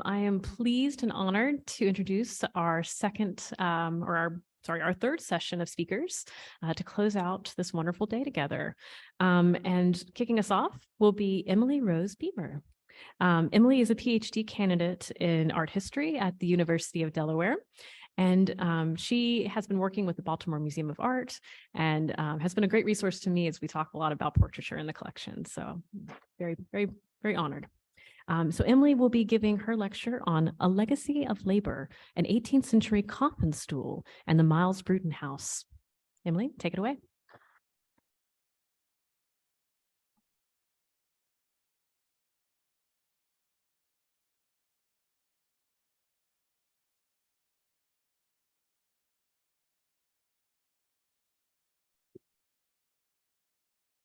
I am pleased and honored to introduce our our third session of speakers to close out this wonderful day together. And kicking us off will be Emily Rose Beeber. Emily is a PhD candidate in art history at the University of Delaware. And she has been working with the Baltimore Museum of Art and has been a great resource to me as we talk a lot about portraiture in the collection. So very, very, very honored. So Emily will be giving her lecture on A Legacy of Labor, an 18th century coffin stool and the Miles Brewton House. Emily, take it away.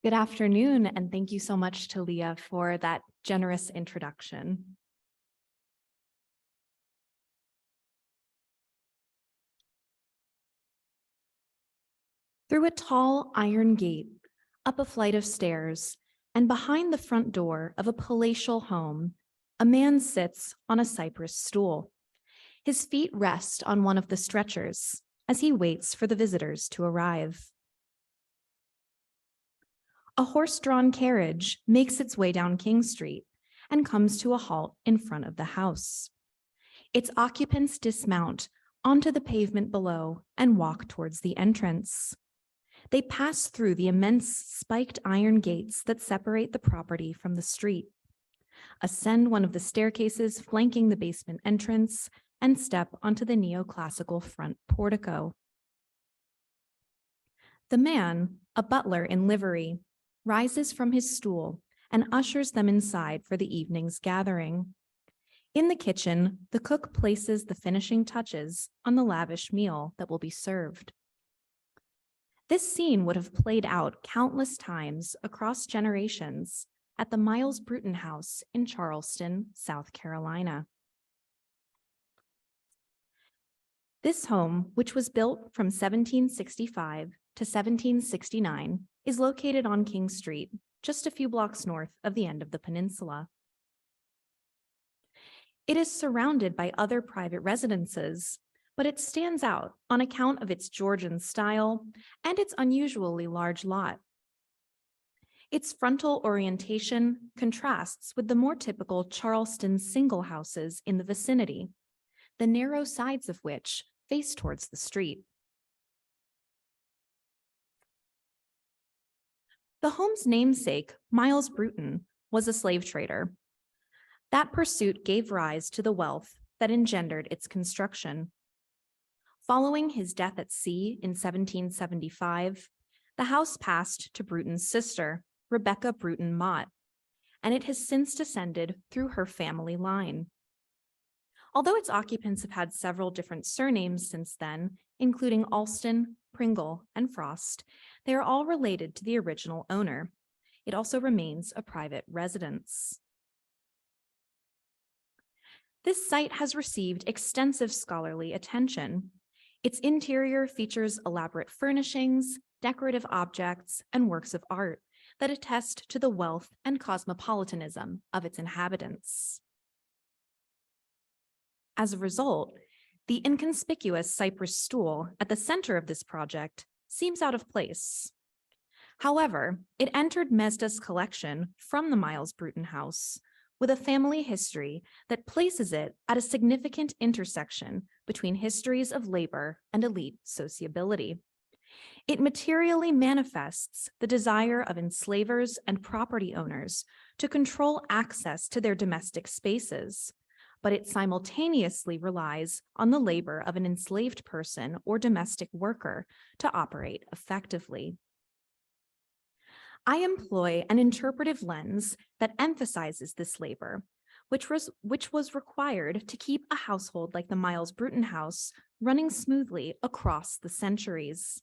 Good afternoon, and thank you so much to Leah for that generous introduction. Through a tall iron gate, up a flight of stairs, and behind the front door of a palatial home, a man sits on a cypress stool. His feet rest on one of the stretchers as he waits for the visitors to arrive. A horse-drawn carriage makes its way down King Street and comes to a halt in front of the house. Its occupants dismount onto the pavement below and walk towards the entrance. They pass through the immense spiked iron gates that separate the property from the street, ascend one of the staircases flanking the basement entrance, and step onto the neoclassical front portico. The man, a butler in livery, rises from his stool and ushers them inside for the evening's gathering. In the kitchen, the cook places the finishing touches on the lavish meal that will be served. This scene would have played out countless times across generations at the Miles Brewton House in Charleston, South Carolina. This home, which was built from 1765 to 1769, is located on King Street, just a few blocks north of the end of the peninsula. It is surrounded by other private residences, but it stands out on account of its Georgian style and its unusually large lot. Its frontal orientation contrasts with the more typical Charleston single houses in the vicinity, the narrow sides of which face towards the street. The home's namesake, Miles Brewton, was a slave trader. That pursuit gave rise to the wealth that engendered its construction. Following his death at sea in 1775, the house passed to Brewton's sister, Rebecca Brewton Mott, and it has since descended through her family line. Although its occupants have had several different surnames since then, including Alston, Pringle, and Frost, they are all related to the original owner. It also remains a private residence. This site has received extensive scholarly attention. Its interior features elaborate furnishings, decorative objects, and works of art that attest to the wealth and cosmopolitanism of its inhabitants. As a result, the inconspicuous cypress stool at the center of this project seems out of place. However, it entered Mesda's collection from the Miles Brewton House with a family history that places it at a significant intersection between histories of labor and elite sociability. It materially manifests the desire of enslavers and property owners to control access to their domestic spaces, but it simultaneously relies on the labor of an enslaved person or domestic worker to operate effectively. I employ an interpretive lens that emphasizes this labor, which was required to keep a household like the Miles Brewton House running smoothly across the centuries.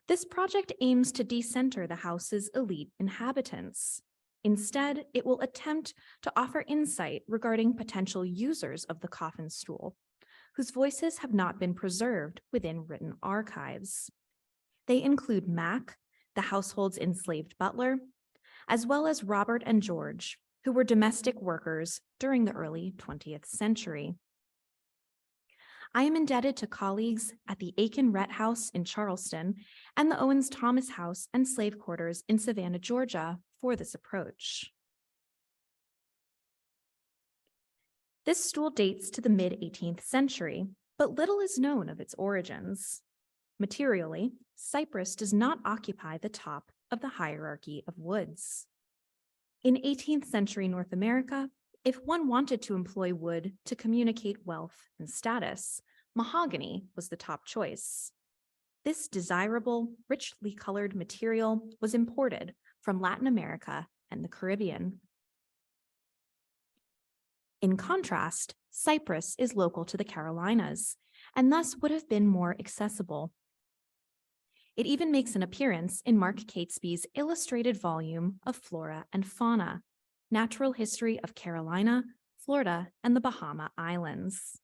This project aims to decenter the house's elite inhabitants. Instead, it will attempt to offer insight regarding potential users of the coffin stool, whose voices have not been preserved within written archives. They include Mac, the household's enslaved butler, as well as Robert and George, who were domestic workers during the early 20th century. I am indebted to colleagues at the Aiken-Rhett House in Charleston and the Owens-Thomas House and slave quarters in Savannah, Georgia, for this approach. This stool dates to the mid-18th century, but little is known of its origins. Materially, cypress does not occupy the top of the hierarchy of woods. In 18th century North America, if one wanted to employ wood to communicate wealth and status, mahogany was the top choice. This desirable, richly colored material was imported from Latin America and the Caribbean. In contrast, cypress is local to the Carolinas and thus would have been more accessible. It even makes an appearance in Mark Catesby's illustrated volume of Flora and Fauna, Natural History of Carolina, Florida, and the Bahama Islands.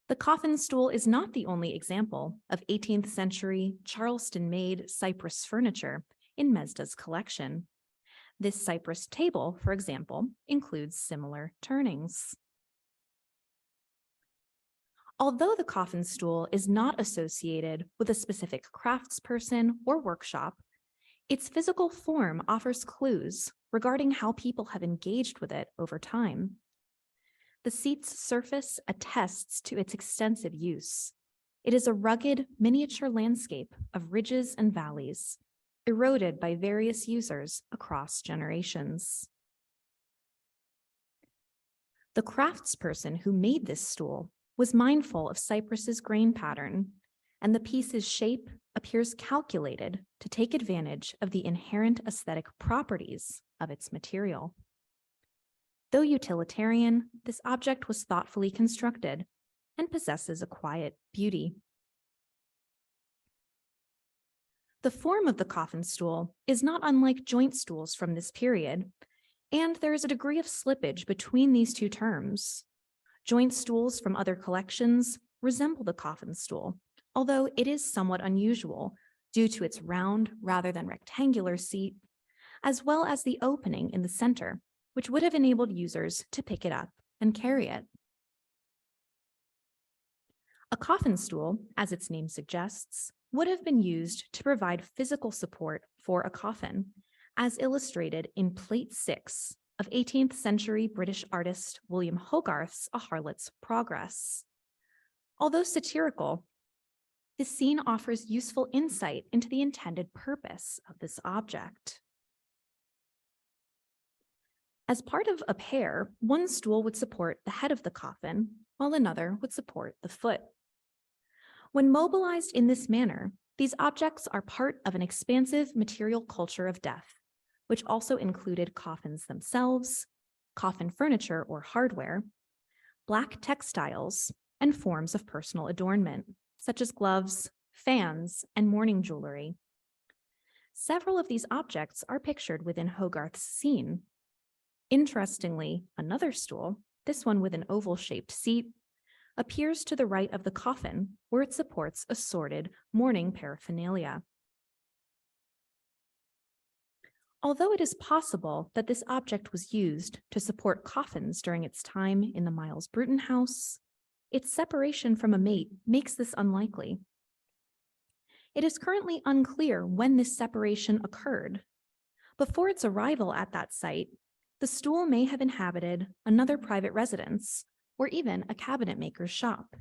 The coffin stool is not the only example of 18th century Charleston-made cypress furniture in Mesda's collection. This cypress table, for example, includes similar turnings. Although the coffin stool is not associated with a specific craftsperson or workshop, its physical form offers clues regarding how people have engaged with it over time. The seat's surface attests to its extensive use. It is a rugged miniature landscape of ridges and valleys, eroded by various users across generations. The craftsperson who made this stool was mindful of cypress's grain pattern, and the piece's shape appears calculated to take advantage of the inherent aesthetic properties of its material. Though utilitarian, this object was thoughtfully constructed and possesses a quiet beauty. The form of the coffin stool is not unlike joint stools from this period, and there is a degree of slippage between these two terms. Joint stools from other collections resemble the coffin stool, although it is somewhat unusual due to its round rather than rectangular seat, as well as the opening in the center, which would have enabled users to pick it up and carry it. A coffin stool, as its name suggests, would have been used to provide physical support for a coffin, as illustrated in Plate 6 of 18th century British artist William Hogarth's A Harlot's Progress. Although satirical, this scene offers useful insight into the intended purpose of this object. As part of a pair, one stool would support the head of the coffin, while another would support the foot. When mobilized in this manner, these objects are part of an expansive material culture of death, which also included coffins themselves, coffin furniture or hardware, black textiles, and forms of personal adornment, such as gloves, fans, and mourning jewelry. Several of these objects are pictured within Hogarth's scene. Interestingly, another stool, this one with an oval-shaped seat, appears to the right of the coffin, where it supports assorted mourning paraphernalia. Although it is possible that this object was used to support coffins during its time in the Miles Brewton house, its separation from a mate makes this unlikely. It is currently unclear when this separation occurred. Before its arrival at that site, the stool may have inhabited another private residence or even a cabinet maker's shop.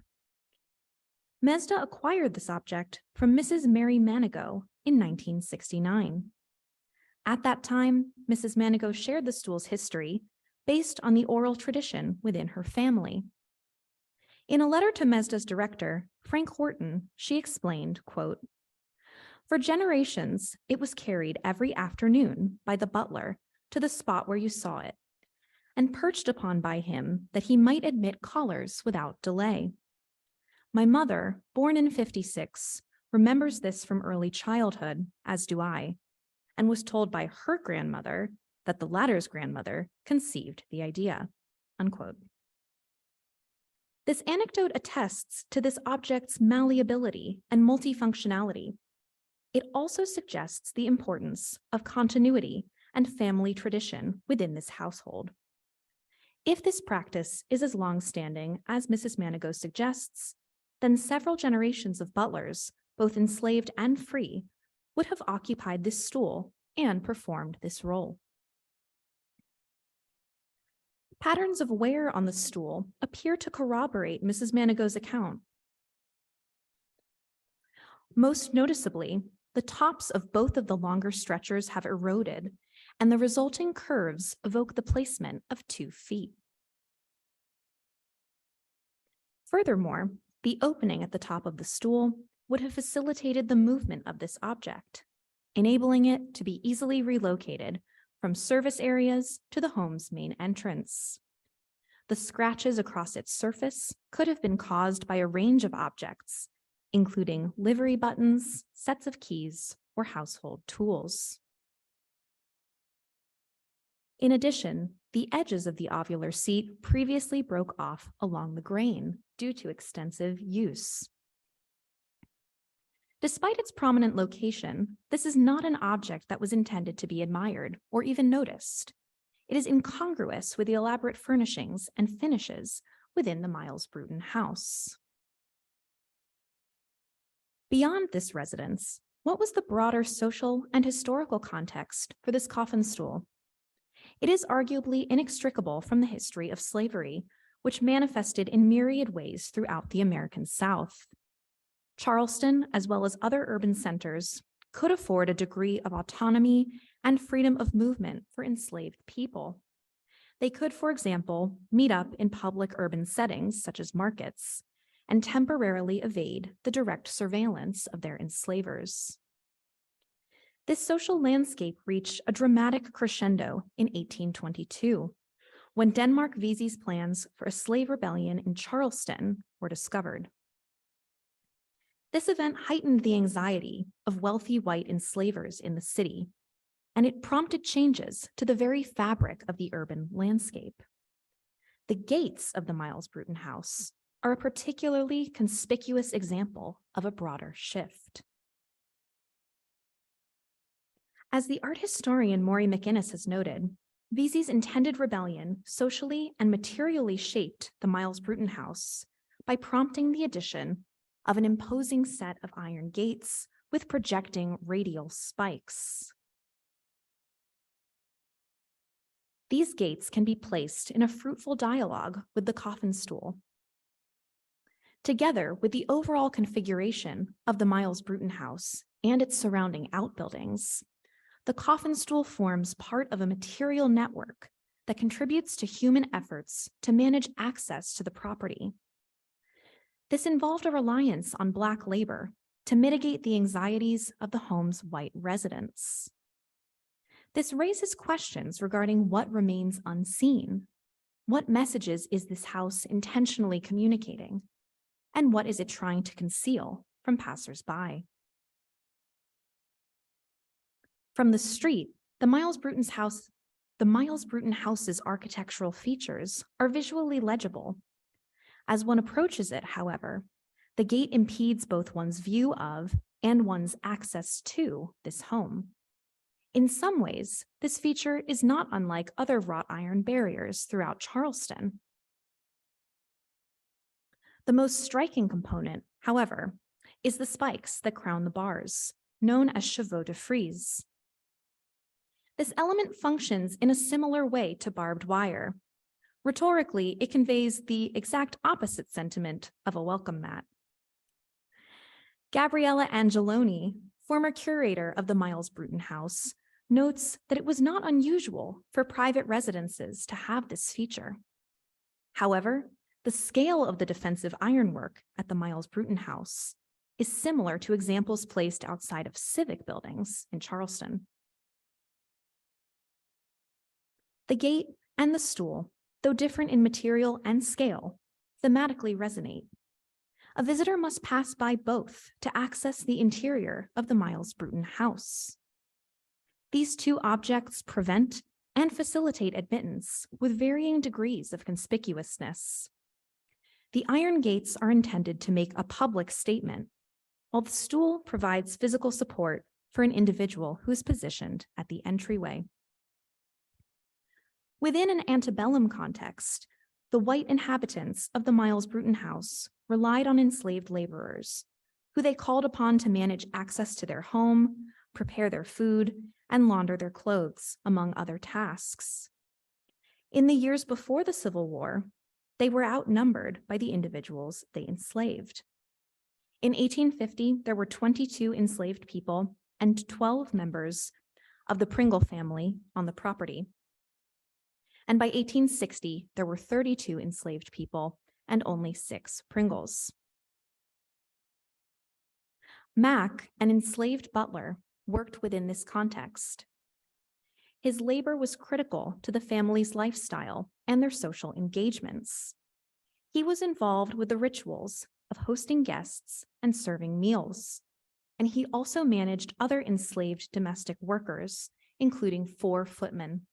Mesda acquired this object from Mrs. Mary Manigault in 1969. At that time, Mrs. Manigault shared the stool's history based on the oral tradition within her family. In a letter to Mesda's director, Frank Horton, she explained, quote, "For generations, it was carried every afternoon by the butler to the spot where you saw it, and perched upon by him that he might admit callers without delay. My mother, born in '56, remembers this from early childhood, as do I, and was told by her grandmother that the latter's grandmother conceived the idea," unquote. This anecdote attests to this object's malleability and multifunctionality. It also suggests the importance of continuity and family tradition within this household. If this practice is as long-standing as Mrs. Manigault suggests, then several generations of butlers, both enslaved and free, would have occupied this stool and performed this role. Patterns of wear on the stool appear to corroborate Mrs. Manigault's account. Most noticeably, the tops of both of the longer stretchers have eroded, and the resulting curves evoke the placement of 2 feet. Furthermore, the opening at the top of the stool would have facilitated the movement of this object, enabling it to be easily relocated from service areas to the home's main entrance. The scratches across its surface could have been caused by a range of objects, including livery buttons, sets of keys, or household tools. In addition, the edges of the ovular seat previously broke off along the grain due to extensive use. Despite its prominent location, this is not an object that was intended to be admired or even noticed. It is incongruous with the elaborate furnishings and finishes within the Miles Brewton house. Beyond this residence, what was the broader social and historical context for this coffin stool? It is arguably inextricable from the history of slavery, which manifested in myriad ways throughout the American South. Charleston, as well as other urban centers, could afford a degree of autonomy and freedom of movement for enslaved people. They could, for example, meet up in public urban settings, such as markets, and temporarily evade the direct surveillance of their enslavers. This social landscape reached a dramatic crescendo in 1822, when Denmark Vesey's plans for a slave rebellion in Charleston were discovered. This event heightened the anxiety of wealthy white enslavers in the city, and it prompted changes to the very fabric of the urban landscape. The gates of the Miles Brewton house are a particularly conspicuous example of a broader shift. As the art historian Maury McInnes has noted, Vesey's intended rebellion socially and materially shaped the Miles Brewton house by prompting the addition of an imposing set of iron gates with projecting radial spikes. These gates can be placed in a fruitful dialogue with the coffin stool. Together with the overall configuration of the Miles Brewton house and its surrounding outbuildings, the coffin stool forms part of a material network that contributes to human efforts to manage access to the property. This involved a reliance on Black labor to mitigate the anxieties of the home's white residents. This raises questions regarding what remains unseen. What messages is this house intentionally communicating? And what is it trying to conceal from passersby? From the street, the Miles Brewton house's architectural features are visually legible. As one approaches it, however, the gate impedes both one's view of and one's access to this home. In some ways, this feature is not unlike other wrought iron barriers throughout Charleston. The most striking component, however, is the spikes that crown the bars, known as chevaux de frise. This element functions in a similar way to barbed wire. Rhetorically, it conveys the exact opposite sentiment of a welcome mat. Gabriella Angeloni, former curator of the Miles Brewton house, notes that it was not unusual for private residences to have this feature. However, the scale of the defensive ironwork at the Miles Brewton house is similar to examples placed outside of civic buildings in Charleston. The gate and the stool, though different in material and scale, thematically resonate. A visitor must pass by both to access the interior of the Miles Brewton house. These two objects prevent and facilitate admittance with varying degrees of conspicuousness. The iron gates are intended to make a public statement, while the stool provides physical support for an individual who is positioned at the entryway. Within an antebellum context, the white inhabitants of the Miles Brewton house relied on enslaved laborers, who they called upon to manage access to their home, prepare their food, and launder their clothes, among other tasks. In the years before the Civil War, they were outnumbered by the individuals they enslaved. In 1850, there were 22 enslaved people and 12 members of the Pringle family on the property. And by 1860, there were 32 enslaved people and only 6 Pringles. Mack, an enslaved butler, worked within this context. His labor was critical to the family's lifestyle and their social engagements. He was involved with the rituals of hosting guests and serving meals, and he also managed other enslaved domestic workers, including 4 footmen.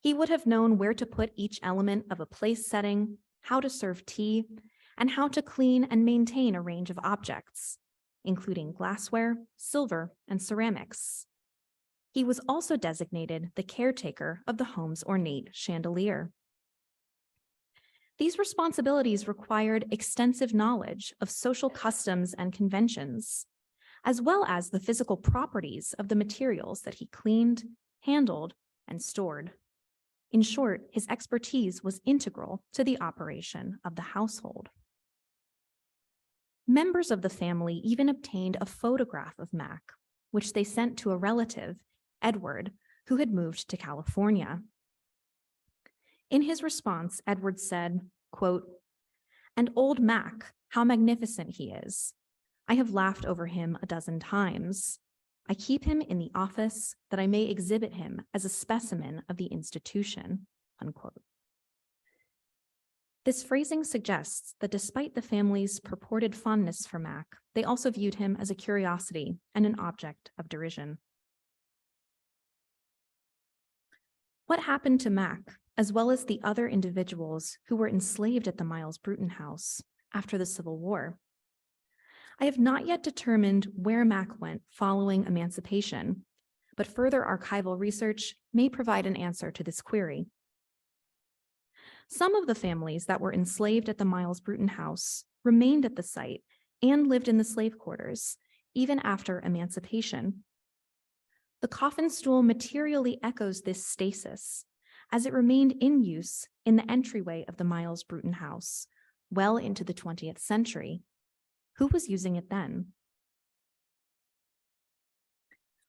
He would have known where to put each element of a place setting, how to serve tea, and how to clean and maintain a range of objects, including glassware, silver, and ceramics. He was also designated the caretaker of the home's ornate chandelier. These responsibilities required extensive knowledge of social customs and conventions, as well as the physical properties of the materials that he cleaned, handled, and stored. In short, his expertise was integral to the operation of the household. Members of the family even obtained a photograph of Mack, which they sent to a relative, Edward, who had moved to California. In his response, Edward said, quote, "And old Mack, how magnificent he is. I have laughed over him a dozen times. I keep him in the office that I may exhibit him as a specimen of the institution," unquote. This phrasing suggests that despite the family's purported fondness for Mack, they also viewed him as a curiosity and an object of derision. What happened to Mack, as well as the other individuals who were enslaved at the Miles Brewton house after the Civil War? I have not yet determined where Mack went following emancipation, but further archival research may provide an answer to this query. Some of the families that were enslaved at the Miles Brewton house remained at the site and lived in the slave quarters, even after emancipation. The coffin stool materially echoes this stasis, as it remained in use in the entryway of the Miles Brewton house well into the 20th century. Who was using it then?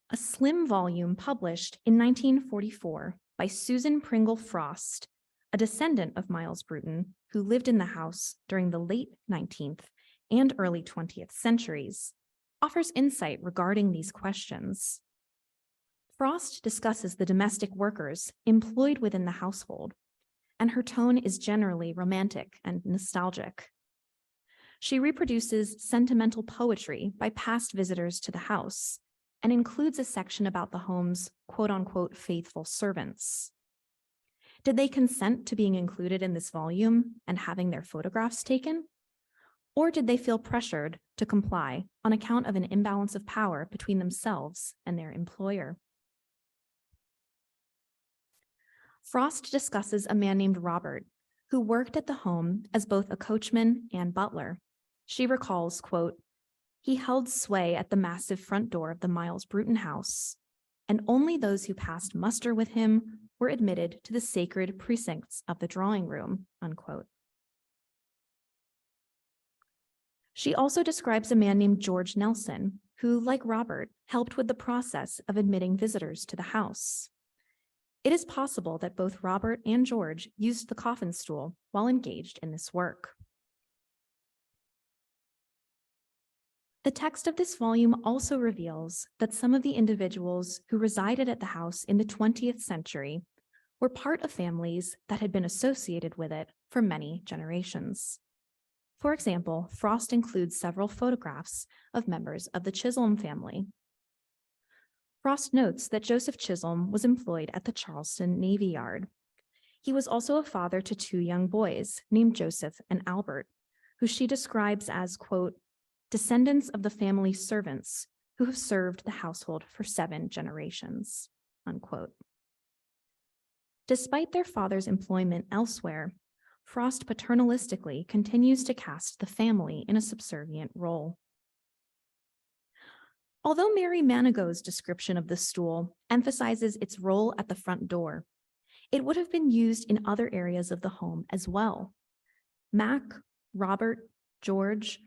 A slim volume published in 1944 by Susan Pringle Frost, a descendant of Miles Brewton who lived in the house during the late 19th and early 20th centuries, offers insight regarding these questions. Frost discusses the domestic workers employed within the household, and her tone is generally romantic and nostalgic. She reproduces sentimental poetry by past visitors to the house and includes a section about the home's quote-unquote faithful servants. Did they consent to being included in this volume and having their photographs taken? Or did they feel pressured to comply on account of an imbalance of power between themselves and their employer? Frost discusses a man named Robert, who worked at the home as both a coachman and butler. She recalls, quote, "He held sway at the massive front door of the Miles Brewton house, and only those who passed muster with him were admitted to the sacred precincts of the drawing room," unquote. She also describes a man named George Nelson, who, like Robert, helped with the process of admitting visitors to the house. It is possible that both Robert and George used the coffin stool while engaged in this work. The text of this volume also reveals that some of the individuals who resided at the house in the 20th century were part of families that had been associated with it for many generations. For example, Frost includes several photographs of members of the Chisholm family. Frost notes that Joseph Chisholm was employed at the Charleston Navy Yard. He was also a father to 2 young boys named Joseph and Albert, who she describes as, quote, "descendants of the family's servants who have served the household for 7 generations," unquote. Despite their father's employment elsewhere, Frost paternalistically continues to cast the family in a subservient role. Although Mary Manigault's description of the stool emphasizes its role at the front door, it would have been used in other areas of the home as well. Mac, Robert, George,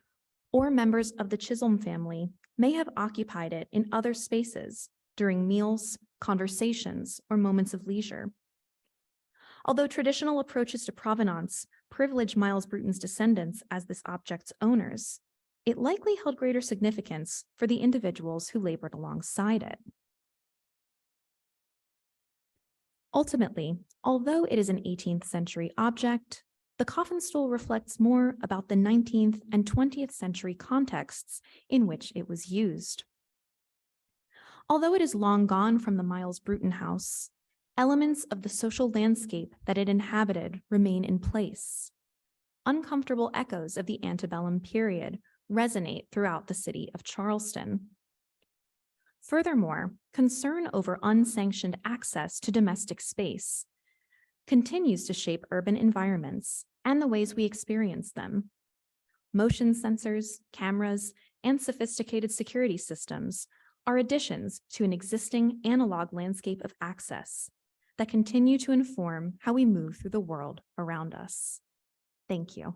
or members of the Chisholm family may have occupied it in other spaces during meals, conversations, or moments of leisure. Although traditional approaches to provenance privilege Miles Brewton's descendants as this object's owners, it likely held greater significance for the individuals who labored alongside it. Ultimately, although it is an 18th century object, the coffin stool reflects more about the 19th and 20th century contexts in which it was used. Although it is long gone from the Miles Brewton house, elements of the social landscape that it inhabited remain in place. Uncomfortable echoes of the antebellum period resonate throughout the city of Charleston. Furthermore, concern over unsanctioned access to domestic space continues to shape urban environments and the ways we experience them. Motion sensors, cameras, and sophisticated security systems are additions to an existing analog landscape of access that continue to inform how we move through the world around us. Thank you.